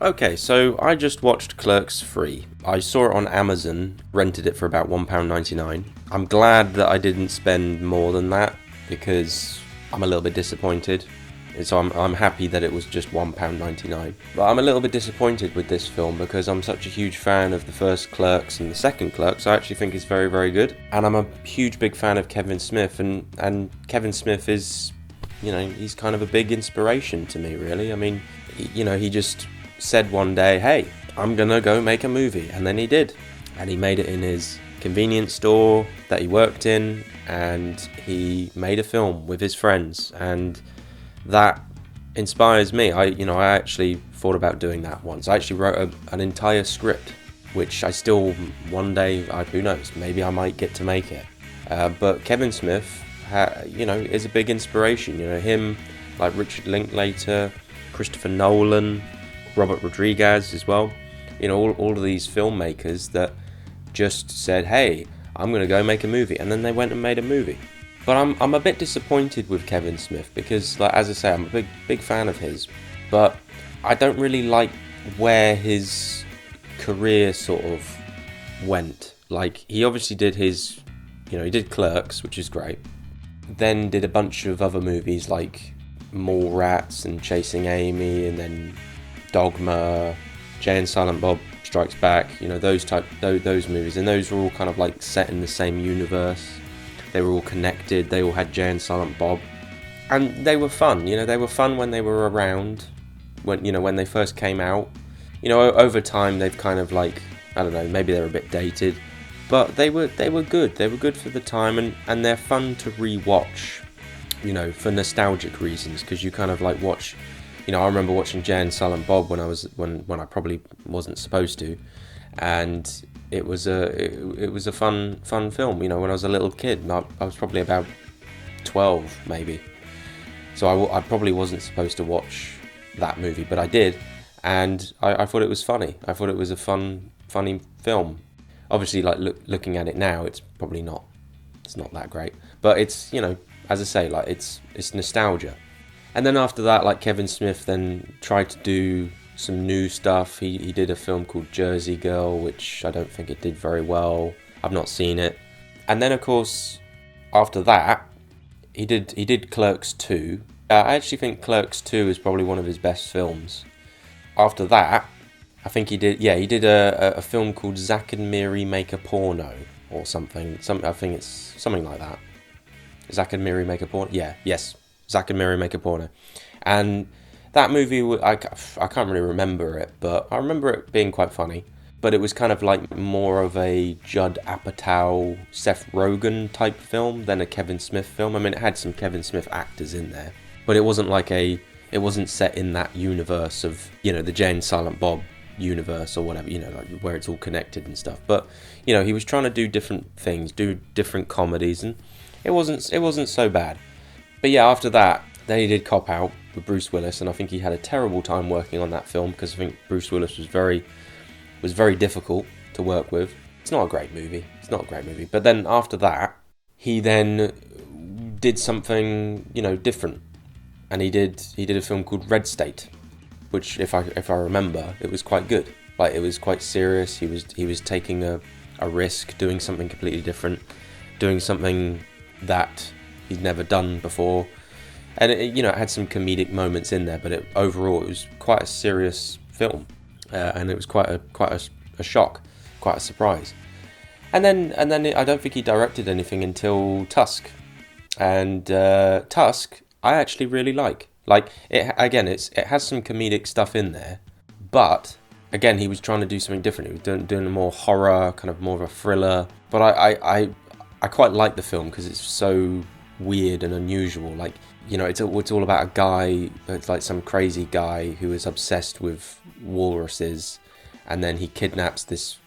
Okay, so I just watched Clerks 3. I saw it on Amazon, rented it for about £1.99. I'm glad that I didn't spend more than that because I'm a little bit disappointed. So I'm happy that it was just £1.99. But I'm a little bit disappointed with this film because I'm such a huge fan of the first Clerks and the second Clerks. I actually think it's very, very good. And I'm a huge, big fan of Kevin Smith. And Kevin Smith is, he's kind of a big inspiration to me, really. I mean, he just said one day, hey, I'm gonna go make a movie, and then he did, and he made it in his convenience store that he worked in, and he made a film with his friends, and that inspires me. I actually thought about doing that once. I actually wrote an entire script, which I still, one day, who knows, maybe I might get to make it. But Kevin Smith, is a big inspiration. Him, like Richard Linklater, Christopher Nolan, Robert Rodriguez as well, all of these filmmakers that just said, hey, I'm going to go make a movie, and then they went and made a movie. But I'm a bit disappointed with Kevin Smith because, like, as I say, I'm a big fan of his, but I don't really like where his career sort of went. Like, he obviously did his, he did Clerks, which is great, then did a bunch of other movies like Mallrats and Chasing Amy, and then Dogma, Jay and Silent Bob Strikes Back, those movies, and those were all kind of like set in the same universe. They were all connected. They all had Jay and Silent Bob, and they were fun. They were fun when they were around, when they first came out. Over time they've kind of like, I don't know, maybe they're a bit dated, but they were good. They were good for the time, and they're fun to re-watch, for nostalgic reasons, because you kind of like watch. I remember watching Jay and Silent Bob when I probably wasn't supposed to, and it was a fun film. When I was a little kid, I was probably about 12 maybe, so I probably wasn't supposed to watch that movie, but I did, and I thought it was funny. I thought it was a funny film. Obviously, like looking at it now, it's probably not. It's not that great, but it's as I say, like it's nostalgia. And then after that, like Kevin Smith then tried to do some new stuff. He did a film called Jersey Girl, which I don't think it did very well. I've not seen it. And then of course, after that, he did Clerks 2. I actually think Clerks 2 is probably one of his best films. After that, I think he did a film called Zack and Miri Make a Porno or something. I think it's something like that. Zack and Miri Make a Porno? Yes. Zack and Miri Make a Porno. And that movie, I can't really remember it, but I remember it being quite funny. But it was kind of like more of a Judd Apatow, Seth Rogen type film than a Kevin Smith film. I mean, it had some Kevin Smith actors in there, but it wasn't set in that universe of, the Jay and Silent Bob universe or whatever, like where it's all connected and stuff. But, he was trying to do different things, do different comedies, and it wasn't so bad. But yeah, after that, then he did Cop Out with Bruce Willis, and I think he had a terrible time working on that film because I think Bruce Willis was very difficult to work with. It's not a great movie. But then after that, he then did something, different, and he did a film called Red State, which if I remember, it was quite good. Like, it was quite serious. He was taking a risk, doing something completely different, doing something that he'd never done before, and it had some comedic moments in there, but overall it was quite a serious film, and it was quite a shock, quite a surprise. And then I don't think he directed anything until Tusk, and Tusk I actually really like. Like, it has some comedic stuff in there, but again, he was trying to do something different. He was doing a more horror, kind of more of a thriller. But I quite like the film because it's so weird and unusual. Like, it's all about a guy. It's like some crazy guy who is obsessed with walruses, and then he kidnaps this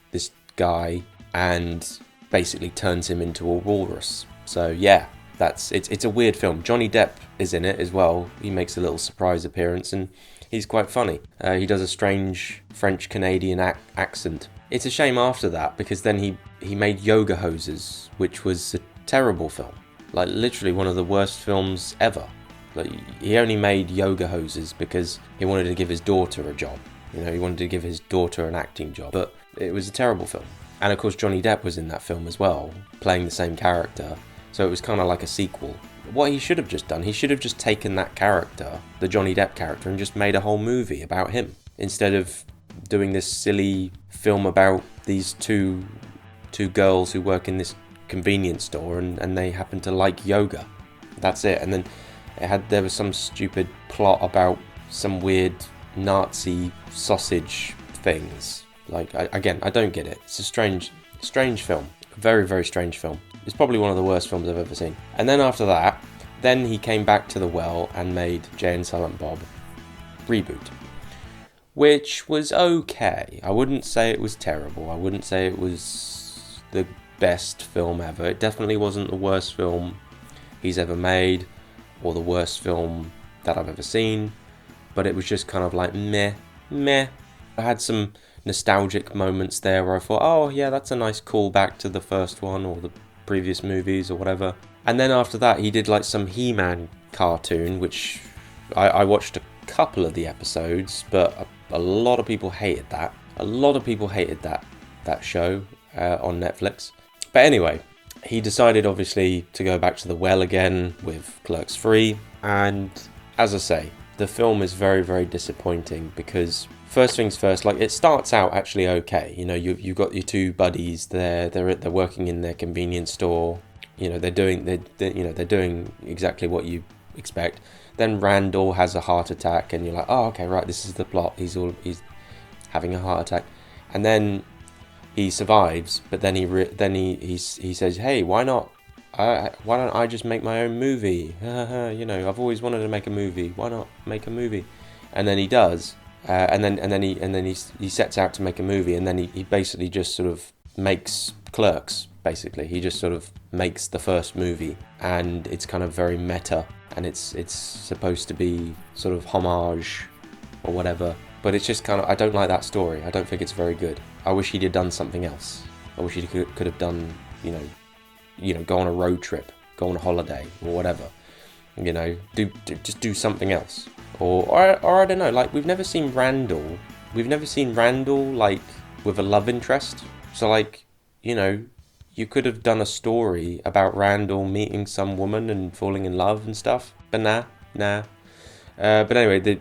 guy and basically turns him into a walrus. So yeah, it's a weird film. Johnny Depp is in it as well. He makes a little surprise appearance, and he's quite funny. He does a strange French-Canadian accent. It's a shame after that, because then he made Yoga Hosers, which was a terrible film. Like, literally one of the worst films ever. Like, he only made yoga hoses because he wanted to give his daughter a job. You know, he wanted to give his daughter an acting job. But it was a terrible film. And of course Johnny Depp was in that film as well, playing the same character. So it was kind of like a sequel. What he should have just done, he should have just taken that character, the Johnny Depp character, and just made a whole movie about him. Instead of doing this silly film about these two girls who work in this convenience store and they happen to like yoga. That's it. And then there was some stupid plot about some weird Nazi sausage things. Like, I don't get it. It's a strange film. A very, very strange film. It's probably one of the worst films I've ever seen. And then after that, then he came back to the well and made Jay and Silent Bob Reboot, which was okay. I wouldn't say it was terrible. I wouldn't say it was the best film ever. It definitely wasn't the worst film he's ever made or the worst film that I've ever seen, but it was just kind of like meh. I had some nostalgic moments there where I thought, oh yeah, that's a nice callback to the first one or the previous movies or whatever. And then after that he did like some He-Man cartoon, which I watched a couple of the episodes, but a lot of people hated that. A lot of people hated that show on Netflix. But anyway, he decided obviously to go back to the well again with Clerks 3, and as I say, the film is very, very disappointing because first things first, like, it starts out actually okay. You know, you've got your two buddies there. They're working in their convenience store. You know, they're doing exactly what you expect. Then Randall has a heart attack, and you're like, oh, okay, right, this is the plot. He's having a heart attack, and then he survives. But then he says, hey, why don't I just make my own movie? You know, I've always wanted to make a movie. Why not make a movie? And then he does. And then he sets out to make a movie, and then he basically just sort of makes Clerks. Basically, he just sort of makes the first movie, and it's kind of very meta, and it's supposed to be sort of homage or whatever. But it's just kind of, I don't like that story. I don't think it's very good. I wish he'd have done something else. I wish he could have done, you know, go on a road trip, go on a holiday or whatever. You know, just do something else. Or I don't know, like, we've never seen Randall like with a love interest. So, like, you know, you could have done a story about Randall meeting some woman and falling in love and stuff. But nah. But anyway,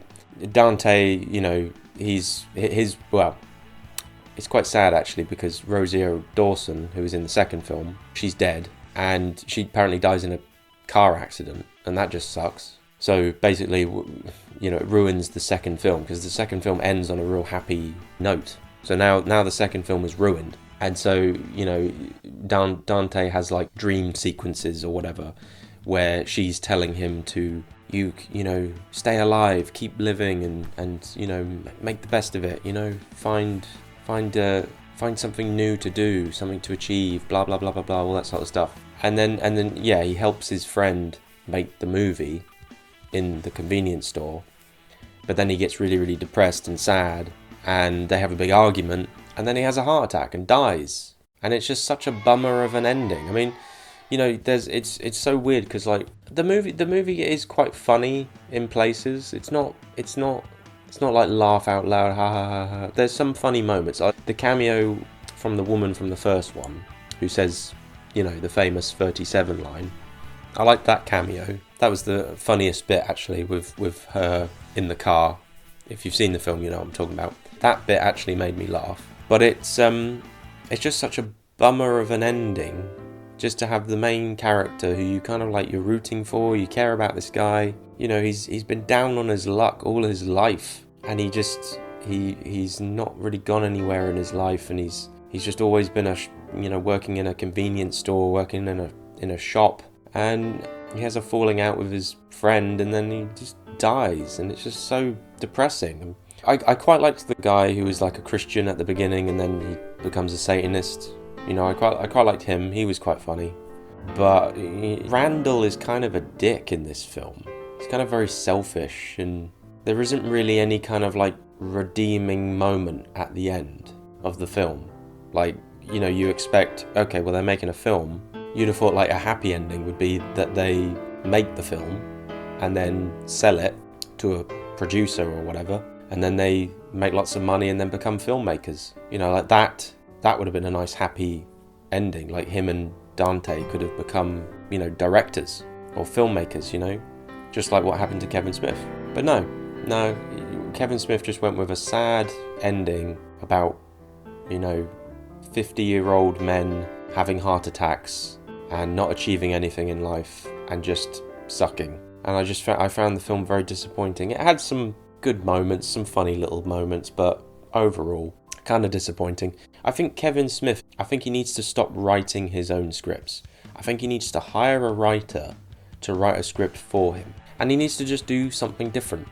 Dante, you know, well, it's quite sad actually, because Rosario Dawson, who was in the second film, she's dead, and she apparently dies in a car accident, and that just sucks. So basically, you know, it ruins the second film, because the second film ends on a real happy note. So now the second film is ruined. And so, you know, Dante has like dream sequences or whatever, where she's telling him to, you know, stay alive, keep living, and you know, make the best of it. You know, find something new to do, something to achieve, blah blah blah blah blah, all that sort of stuff. And then yeah, he helps his friend make the movie in the convenience store, but then he gets really, really depressed and sad, and they have a big argument, and then he has a heart attack and dies, and it's just such a bummer of an ending. I mean, you know, it's so weird, because like the movie is quite funny in places. It's not like laugh out loud, ha ha ha ha. There's some funny moments, like the cameo from the woman from the first one who says, you know, the famous 37 line. I like that cameo. That was the funniest bit actually, with her in the car. If you've seen the film, you know what I'm talking about. That bit actually made me laugh. But it's just such a bummer of an ending, just to have the main character who you kind of like, you're rooting for, you care about this guy. You know, he's been down on his luck all his life, and he's not really gone anywhere in his life, and he's just always been working in a convenience store, working in a shop, and he has a falling out with his friend, and then he just dies, and it's just so depressing. I quite liked the guy who was like a Christian at the beginning, and then he becomes a Satanist. You know, I quite liked him. He was quite funny. But Randall is kind of a dick in this film. He's kind of very selfish, and there isn't really any kind of like redeeming moment at the end of the film. Like, you know, you expect, okay, well, they're making a film. You'd have thought like a happy ending would be that they make the film, and then sell it to a producer or whatever, and then they make lots of money and then become filmmakers. You know, like that would have been a nice happy ending. Like him and Dante could have become, you know, directors or filmmakers, you know, just like what happened to Kevin Smith. But no, Kevin Smith just went with a sad ending about, you know, 50-year-old men having heart attacks and not achieving anything in life and just sucking. And I found the film very disappointing. It had some good moments, some funny little moments, but overall, kind of disappointing. I think Kevin Smith, he needs to stop writing his own scripts. I think he needs to hire a writer to write a script for him. And he needs to just do something different.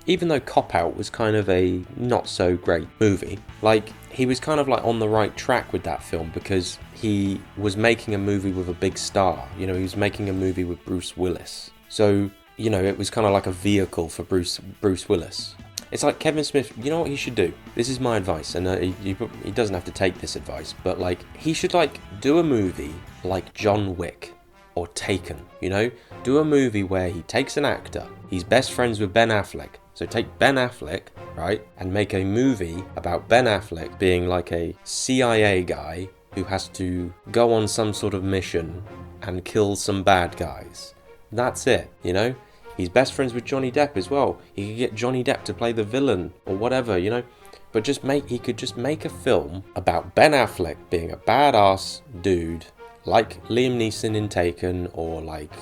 Even though Cop Out was kind of a not so great movie, like he was kind of like on the right track with that film because he was making a movie with a big star. You know, he was making a movie with Bruce Willis. So, you know, it was kind of like a vehicle for Bruce Willis. It's like Kevin Smith, you know what he should do? This is my advice, and he doesn't have to take this advice, but like he should like do a movie like John Wick or Taken, you know? Do a movie where he takes an actor, he's best friends with Ben Affleck. So take Ben Affleck, right, and make a movie about Ben Affleck being like a CIA guy who has to go on some sort of mission and kill some bad guys. That's it, you know? He's best friends with Johnny Depp as well. He could get Johnny Depp to play the villain or whatever, you know? But he could just make a film about Ben Affleck being a badass dude like Liam Neeson in Taken or like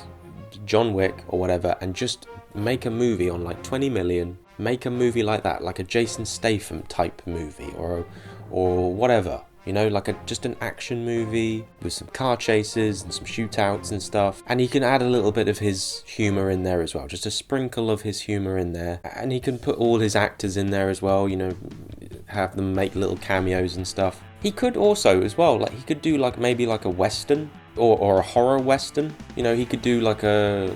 John Wick or whatever, and just make a movie on like 20 million. Make a movie like that, like a Jason Statham type movie or whatever. You know, like just an action movie with some car chases and some shootouts and stuff. And he can add a little bit of his humour in there as well. Just a sprinkle of his humour in there. And he can put all his actors in there as well, you know, have them make little cameos and stuff. He could also as well, like he could do like maybe like a western or a horror western. You know, he could do like a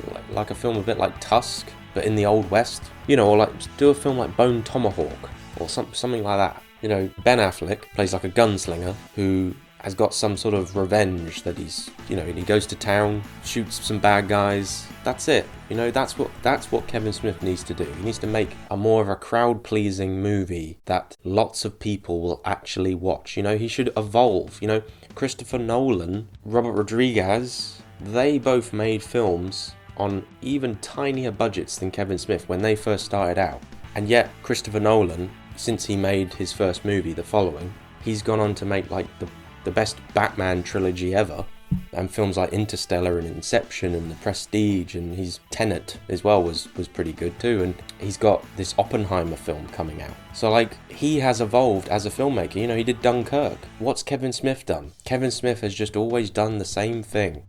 film a bit like Tusk, but in the Old West. You know, or like do a film like Bone Tomahawk or something like that. You know, Ben Affleck plays like a gunslinger who has got some sort of revenge that he's, you know, he goes to town, shoots some bad guys. That's it. You know, that's what Kevin Smith needs to do. He needs to make a more of a crowd-pleasing movie that lots of people will actually watch. You know, he should evolve. You know, Christopher Nolan, Robert Rodriguez, they both made films on even tinier budgets than Kevin Smith when they first started out. And yet, Christopher Nolan, since he made his first movie, The Following, he's gone on to make like the best Batman trilogy ever, and films like Interstellar and Inception and The Prestige, and his Tenet as well was pretty good too, and he's got this Oppenheimer film coming out. So like, he has evolved as a filmmaker. You know, he did Dunkirk. What's Kevin Smith done? Kevin Smith has just always done the same thing.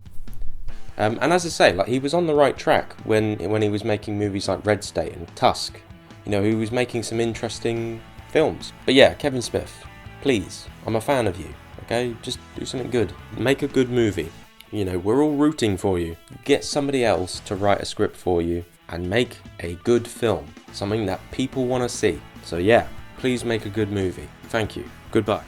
And as I say, like he was on the right track when he was making movies like Red State and Tusk. You know, he was making some interesting films. But yeah, Kevin Smith, please, I'm a fan of you, okay? Just do something good. Make a good movie. You know, we're all rooting for you. Get somebody else to write a script for you and make a good film. Something that people want to see. So yeah, please make a good movie. Thank you. Goodbye.